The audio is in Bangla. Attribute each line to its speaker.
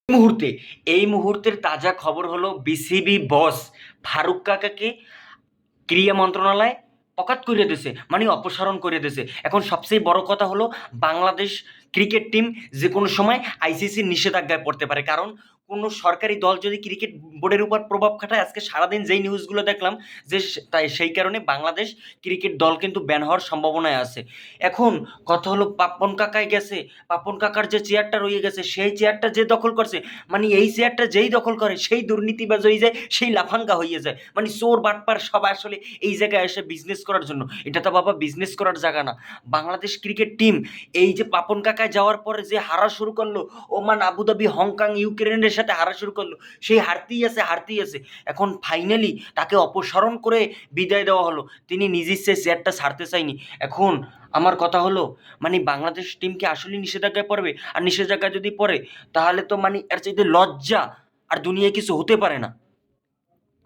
Speaker 1: মুহূর্তে এই মুহূর্তের তাজা খবর হলো বিসিবি বস ফারুক কাকাকে ক্রীড়া মন্ত্রণালয় অকাত করে দিয়েছে, মানে অপসারণ করে দিয়েছে। এখন সবচেয়ে বড় কথা হলো বাংলাদেশ ক্রিকেট টিম যে কোনো সময় আইসিসির নিষেধাজ্ঞায় পড়তে পারে, কারণ কোনো সরকারি দল যদি ক্রিকেট বোর্ডের উপর প্রভাব খাটায়, আজকে সারাদিন যেই নিউজগুলো দেখলাম যে তাই সেই কারণে বাংলাদেশ ক্রিকেট দল কিন্তু ব্যান হওয়ার সম্ভাবনায় আছে। এখন কথা হলো পাপন কাকাই গেছে, পাপন কাকার যে চেয়ারটা রয়ে গেছে সেই চেয়ারটা যে দখল করছে, মানে এই চেয়ারটা যেই দখল করে সেই দুর্নীতিবাজ হয়ে যায়, সেই লাফাঙ্গা হয়ে যায়, মানে চোর বাটপার সবাই আসলে এই জায়গায় এসে বিজনেস করার জন্য। এটা তো বাবা বিজনেস করার জায়গা না। বাংলাদেশ ক্রিকেট টিম এই যে পাপন কাকায় যাওয়ার পরে যে হারা শুরু করলো, ওমান, আবুধাবি, হংকং, ইউক্রেনের সাথে হারা শুরু করলো, সেই হারতেই আছে হারতেই আছে। এখন ফাইনালি তাকে অপসারণ করে বিদায় দেওয়া হলো, তিনি নিজের সে চেয়ারটা ছাড়তে চায়নি। এখন আমার কথা হলো, মানে বাংলাদেশ টিম কি আসলে নিষেধাজ্ঞায় পড়বে? আর নিষেধাজ্ঞায় যদি পড়ে তাহলে তো মানে এর চাইতে লজ্জা আর দুনিয়ায় কিছু হতে পারে না।